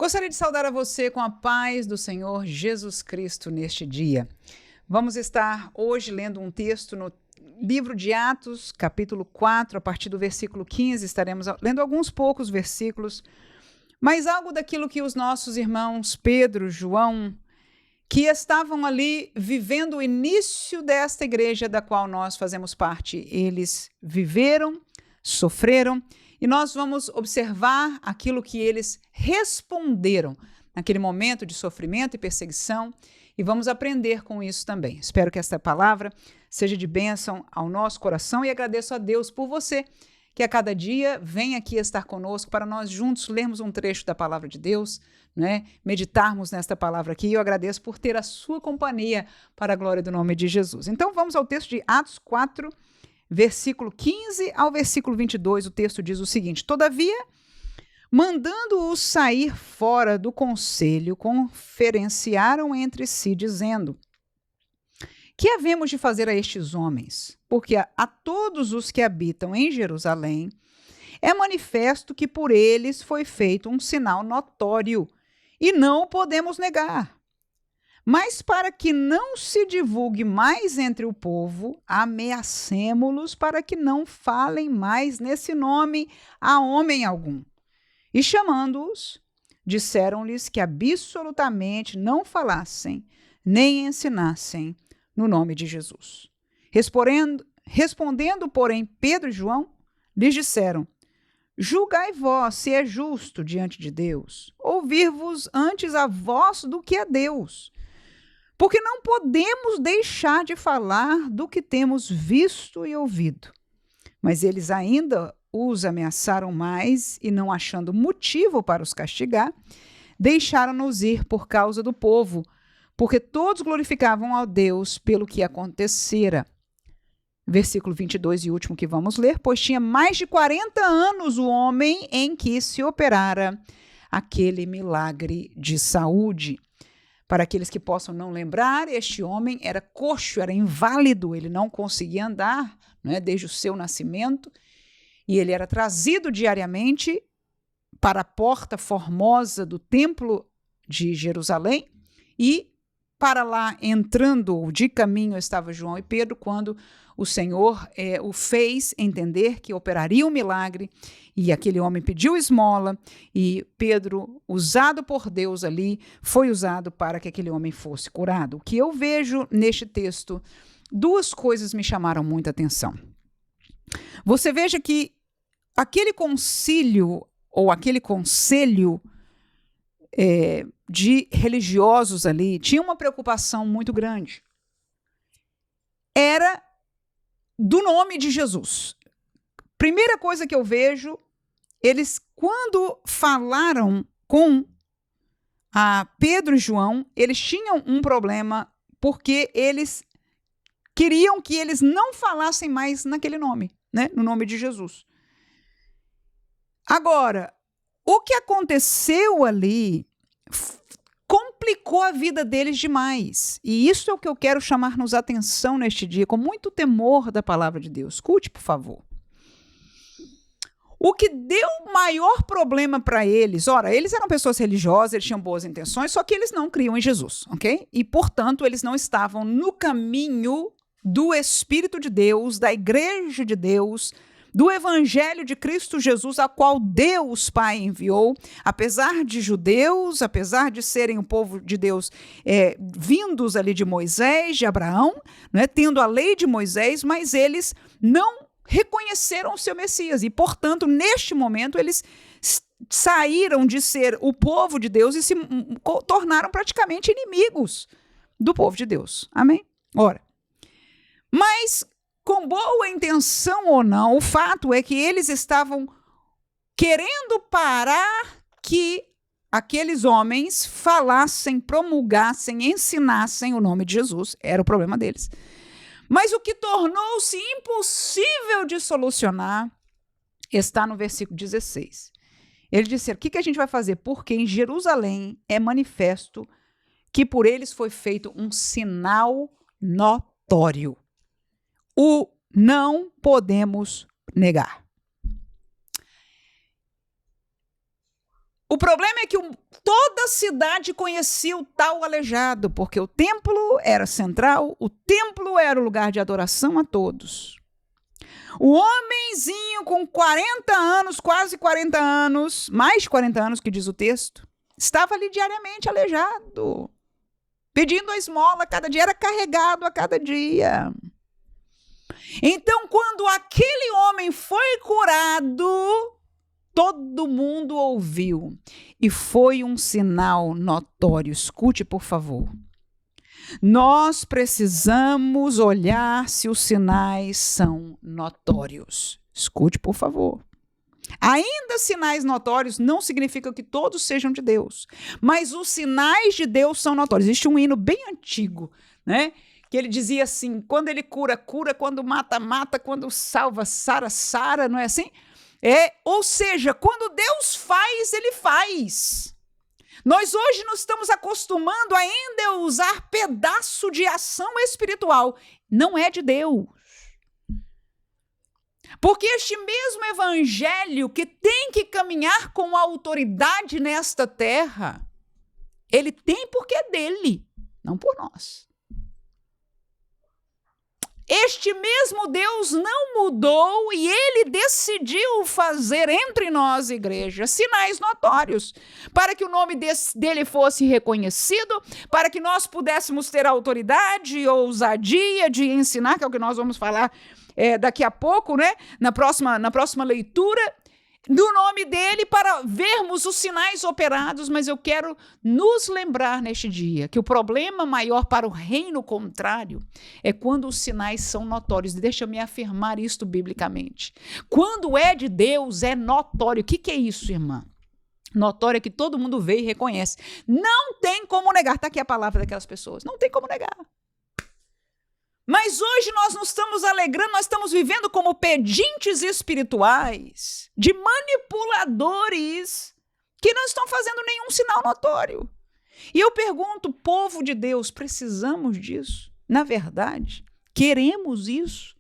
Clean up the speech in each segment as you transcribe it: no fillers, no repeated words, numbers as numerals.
Gostaria de saudar a você com a paz do Senhor Jesus Cristo neste dia. Vamos estar hoje lendo um texto no livro de Atos, capítulo 4, a partir do versículo 15. Estaremos lendo alguns poucos versículos, mas algo daquilo que os nossos irmãos Pedro, João, que estavam ali vivendo o início desta igreja da qual nós fazemos parte, eles viveram, sofreram, e nós vamos observar aquilo que eles responderam naquele momento de sofrimento e perseguição, e vamos aprender com isso também. Espero que esta palavra seja de bênção ao nosso coração e agradeço a Deus por você, que a cada dia vem aqui estar conosco para nós juntos lermos um trecho da palavra de Deus, né? Meditarmos nesta palavra aqui. E eu agradeço por ter a sua companhia para a glória do nome de Jesus. Então vamos ao texto de Atos 4, versículo 15 ao versículo 22, o texto diz o seguinte: Todavia, mandando-os sair fora do conselho, conferenciaram entre si, dizendo: Que havemos de fazer a estes homens? Porque a todos os que habitam em Jerusalém é manifesto que por eles foi feito um sinal notório, e não o podemos negar. Mas para que não se divulgue mais entre o povo, ameacemo-los para que não falem mais nesse nome a homem algum. E chamando-os, disseram-lhes que absolutamente não falassem, nem ensinassem no nome de Jesus. Respondendo, porém, Pedro e João, lhes disseram: Julgai vós se é justo diante de Deus, ouvir-vos antes a vós do que a Deus. Porque não podemos deixar de falar do que temos visto e ouvido. Mas eles ainda os ameaçaram mais e, não achando motivo para os castigar, deixaram-nos ir por causa do povo, porque todos glorificavam a Deus pelo que acontecera. Versículo 22 e último que vamos ler: Pois tinha mais de 40 anos o homem em que se operara aquele milagre de saúde. Para aqueles que possam não lembrar, este homem era coxo, era inválido, ele não conseguia andar, né, desde o seu nascimento, e ele era trazido diariamente para a porta formosa do templo de Jerusalém, e para lá, entrando de caminho, estava João e Pedro, quando o Senhor o fez entender que operaria um milagre, e aquele homem pediu esmola, e Pedro, usado por Deus ali, foi usado para que aquele homem fosse curado. O que eu vejo neste texto, duas coisas me chamaram muita atenção. Você veja que aquele concílio, ou aquele conselho de religiosos ali, tinha uma preocupação muito grande. Era do nome de Jesus. Primeira coisa que eu vejo, eles, quando falaram com Pedro e João, eles tinham um problema, porque eles queriam que eles não falassem mais naquele nome, né? No nome de Jesus. Agora, o que aconteceu ali complicou a vida deles demais. E isso é o que eu quero chamar-nos atenção neste dia, com muito temor da palavra de Deus. Escute, por favor. O que deu maior problema para eles, ora, eles eram pessoas religiosas, eles tinham boas intenções, só que eles não criam em Jesus, ok? E, portanto, eles não estavam no caminho do Espírito de Deus, da Igreja de Deus, do Evangelho de Cristo Jesus, a qual Deus Pai enviou, apesar de judeus, apesar de serem o povo de Deus vindos ali de Moisés, de Abraão, né, tendo a lei de Moisés, mas eles não reconheceram o seu Messias, e, portanto, neste momento, eles saíram de ser o povo de Deus e se tornaram praticamente inimigos do povo de Deus. Amém? Ora, mas com boa intenção ou não, o fato é que eles estavam querendo parar que aqueles homens falassem, promulgassem, ensinassem o nome de Jesus. Era o problema deles. Mas o que tornou-se impossível de solucionar está no versículo 16. Ele disse: o que a gente vai fazer? Porque em Jerusalém é manifesto que por eles foi feito um sinal notório. O não podemos negar. O problema é que toda a cidade conhecia o tal aleijado, porque o templo era central, o templo era o lugar de adoração a todos. O homenzinho com 40 anos, quase 40 anos, mais de 40 anos que diz o texto, estava ali diariamente aleijado, pedindo a esmola a cada dia, era carregado a cada dia. Então, quando aquele homem foi curado, todo mundo ouviu e foi um sinal notório. Escute, por favor. Nós precisamos olhar se os sinais são notórios. Escute, por favor. Ainda sinais notórios não significam que todos sejam de Deus, mas os sinais de Deus são notórios. Existe um hino bem antigo, né? Que ele dizia assim, quando ele cura, cura, quando mata, mata, quando salva, sara, sara, não é assim? Ou seja, quando Deus faz, ele faz. Nós hoje nos estamos acostumando ainda a usar pedaço de ação espiritual. Não é de Deus. Porque este mesmo evangelho que tem que caminhar com autoridade nesta terra, ele tem porque é dele, não por nós. Este mesmo Deus não mudou e ele decidiu fazer entre nós, igreja, sinais notórios, para que o nome dele fosse reconhecido, para que nós pudéssemos ter autoridade e ousadia de ensinar, que é o que nós vamos falar daqui a pouco, né? Na próxima leitura, do nome dele, para vermos os sinais operados. Mas eu quero nos lembrar neste dia que o problema maior para o reino contrário é quando os sinais são notórios. Deixa-me afirmar isto biblicamente. Quando é de Deus, é notório. O que é isso, irmã? Notório é que todo mundo vê e reconhece. Não tem como negar. Está aqui a palavra daquelas pessoas. Não tem como negar. Mas hoje nós não estamos alegrando, nós estamos vivendo como pedintes espirituais, de manipuladores, que não estão fazendo nenhum sinal notório. E eu pergunto, povo de Deus, precisamos disso? Na verdade, queremos isso?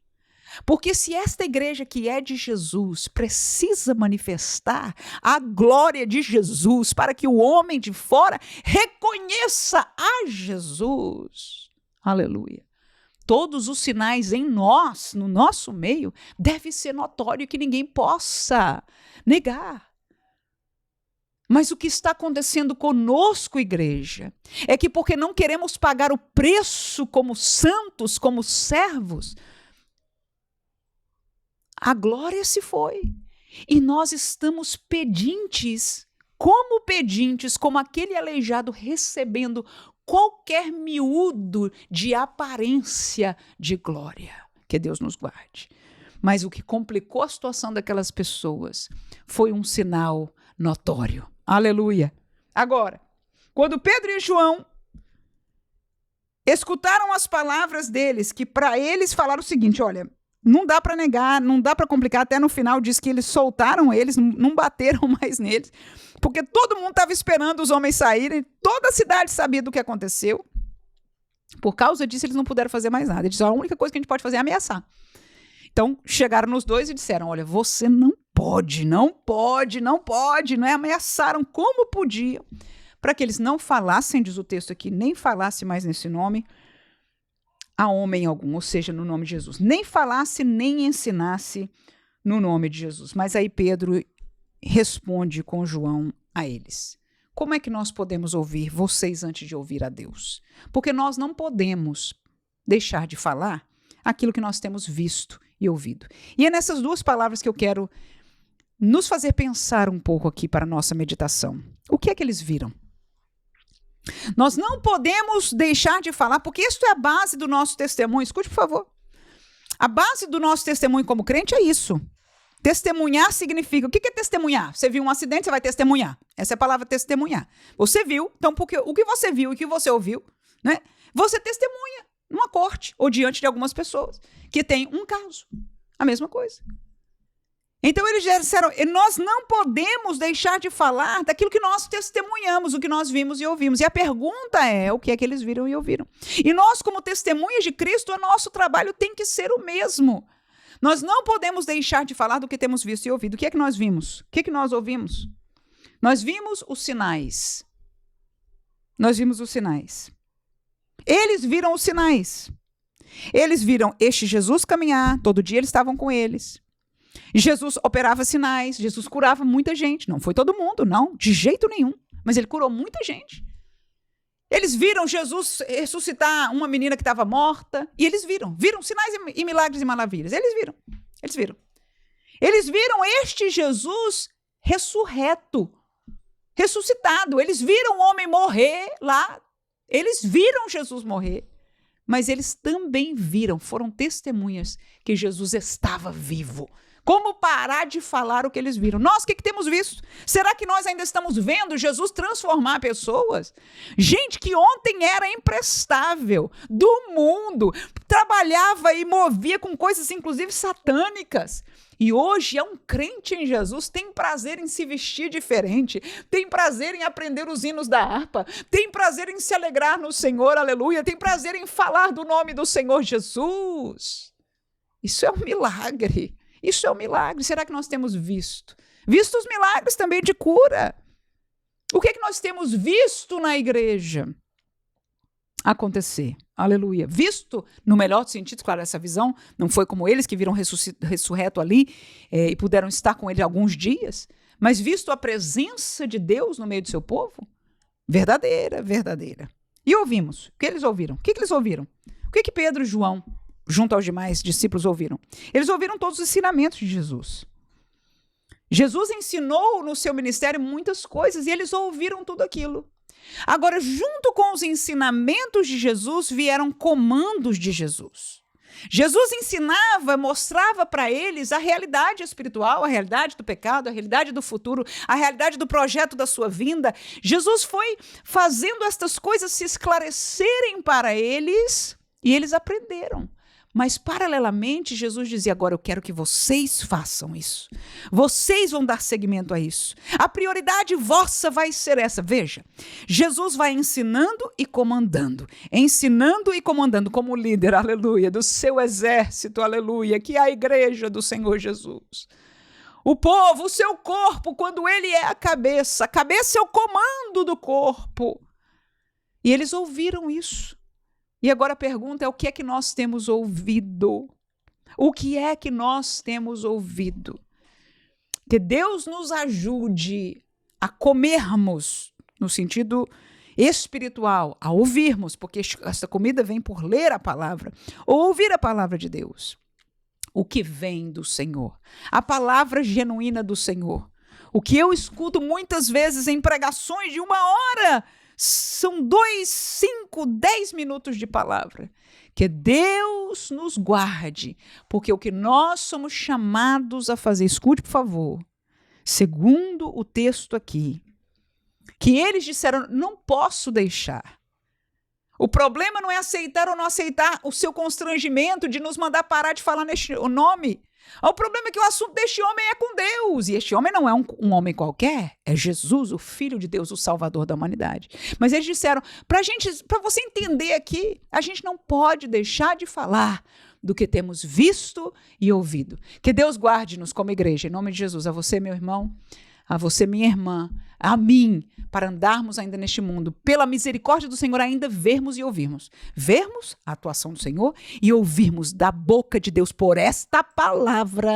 Porque se esta igreja que é de Jesus precisa manifestar a glória de Jesus para que o homem de fora reconheça a Jesus, aleluia. Todos os sinais em nós, no nosso meio, deve ser notório que ninguém possa negar. Mas o que está acontecendo conosco, igreja, é que porque não queremos pagar o preço como santos, como servos, a glória se foi. E nós estamos pedintes, como aquele aleijado recebendo qualquer miúdo de aparência de glória. Que Deus nos guarde. Mas o que complicou a situação daquelas pessoas foi um sinal notório. Aleluia. Agora, quando Pedro e João escutaram as palavras deles, que para eles falaram o seguinte, olha, não dá para negar, não dá para complicar, até no final diz que eles soltaram eles, não bateram mais neles, porque todo mundo estava esperando os homens saírem, toda a cidade sabia do que aconteceu. Por causa disso, eles não puderam fazer mais nada. Eles disseram, a única coisa que a gente pode fazer é ameaçar. Então, chegaram nos dois e disseram, olha, você não pode, né? Ameaçaram como podiam, para que eles não falassem, diz o texto aqui, nem falasse mais nesse nome a homem algum, ou seja, no nome de Jesus. Nem falasse, nem ensinasse no nome de Jesus. Mas aí Pedro responde com João a eles. Como é que nós podemos ouvir vocês antes de ouvir a Deus? Porque nós não podemos deixar de falar aquilo que nós temos visto e ouvido. E é nessas duas palavras que eu quero nos fazer pensar um pouco aqui para a nossa meditação. O que é que eles viram? Nós não podemos deixar de falar, porque isso é a base do nosso testemunho. Escute, por favor. A base do nosso testemunho como crente é isso. Testemunhar significa... O que é testemunhar? Você viu um acidente, você vai testemunhar. Essa é a palavra testemunhar. Você viu, então porque o que você viu e o que você ouviu, né? Você testemunha numa corte ou diante de algumas pessoas que têm um caso. A mesma coisa. Então eles já disseram, nós não podemos deixar de falar daquilo que nós testemunhamos, o que nós vimos e ouvimos. E a pergunta é, o que é que eles viram e ouviram? E nós, como testemunhas de Cristo, o nosso trabalho tem que ser o mesmo. Nós não podemos deixar de falar do que temos visto e ouvido. O que é que nós vimos? O que é que nós ouvimos? Nós vimos os sinais. Nós vimos os sinais. Eles viram os sinais. Eles viram este Jesus caminhar, todo dia eles estavam com eles. Jesus operava sinais, Jesus curava muita gente. Não foi todo mundo, não, de jeito nenhum. Mas ele curou muita gente. Eles viram Jesus ressuscitar uma menina que estava morta. E eles viram sinais e milagres e maravilhas. Eles viram. Eles viram este Jesus ressurreto, ressuscitado. Eles viram o homem morrer lá. Eles viram Jesus morrer. Mas eles também foram testemunhas que Jesus estava vivo. Como parar de falar o que eles viram? Nós, o que temos visto? Será que nós ainda estamos vendo Jesus transformar pessoas? Gente que ontem era imprestável, do mundo, trabalhava e movia com coisas inclusive satânicas. E hoje é um crente em Jesus, tem prazer em se vestir diferente, tem prazer em aprender os hinos da harpa, tem prazer em se alegrar no Senhor, aleluia, tem prazer em falar do nome do Senhor Jesus. Isso é um milagre. Isso é um milagre. Será que nós temos visto? Visto os milagres também de cura. O que é que nós temos visto na igreja acontecer? Aleluia. Visto, no melhor dos sentidos, claro, essa visão não foi como eles que viram ressurreto ali e puderam estar com ele alguns dias, mas visto a presença de Deus no meio do seu povo? Verdadeira. E ouvimos. O que eles ouviram? O que eles ouviram? O que Pedro e João, junto aos demais discípulos, ouviram? Eles ouviram todos os ensinamentos de Jesus. Jesus ensinou no seu ministério muitas coisas e eles ouviram tudo aquilo. Agora, junto com os ensinamentos de Jesus, vieram comandos de Jesus. Jesus ensinava, mostrava para eles a realidade espiritual, a realidade do pecado, a realidade do futuro, a realidade do projeto da sua vinda. Jesus foi fazendo estas coisas se esclarecerem para eles e eles aprenderam. Mas, paralelamente, Jesus dizia, agora eu quero que vocês façam isso. Vocês vão dar seguimento a isso. A prioridade vossa vai ser essa. Veja, Jesus vai ensinando e comandando como líder, aleluia, do seu exército, aleluia, que é a igreja do Senhor Jesus. O povo, o seu corpo, quando ele é a cabeça é o comando do corpo. E eles ouviram isso. E agora a pergunta é, o que é que nós temos ouvido? O que é que nós temos ouvido? Que Deus nos ajude a comermos, no sentido espiritual, a ouvirmos, porque essa comida vem por ler a palavra, ou ouvir a palavra de Deus. O que vem do Senhor, a palavra genuína do Senhor. O que eu escuto muitas vezes em pregações de 1 hora, são 2, 5, 10 minutos de palavra. Que Deus nos guarde, porque o que nós somos chamados a fazer, escute por favor, segundo o texto aqui, que eles disseram, não posso deixar. O problema não é aceitar ou não aceitar o seu constrangimento de nos mandar parar de falar o nome. O problema é que o assunto deste homem é com Deus. E este homem não é um homem qualquer. É Jesus, o Filho de Deus, o Salvador da humanidade. Mas eles disseram, para você entender aqui, a gente não pode deixar de falar do que temos visto e ouvido. Que Deus guarde-nos como igreja. Em nome de Jesus, a você, meu irmão, a você, minha irmã, a mim, para andarmos ainda neste mundo, pela misericórdia do Senhor, ainda vermos e ouvirmos. Vermos a atuação do Senhor e ouvirmos da boca de Deus por esta palavra.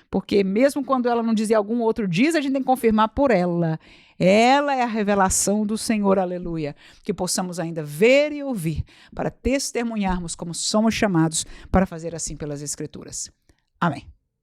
Porque mesmo quando ela não dizia algum outro diz, a gente tem que confirmar por ela. Ela é a revelação do Senhor, aleluia. Que possamos ainda ver e ouvir, para testemunharmos como somos chamados para fazer assim pelas Escrituras. Amém.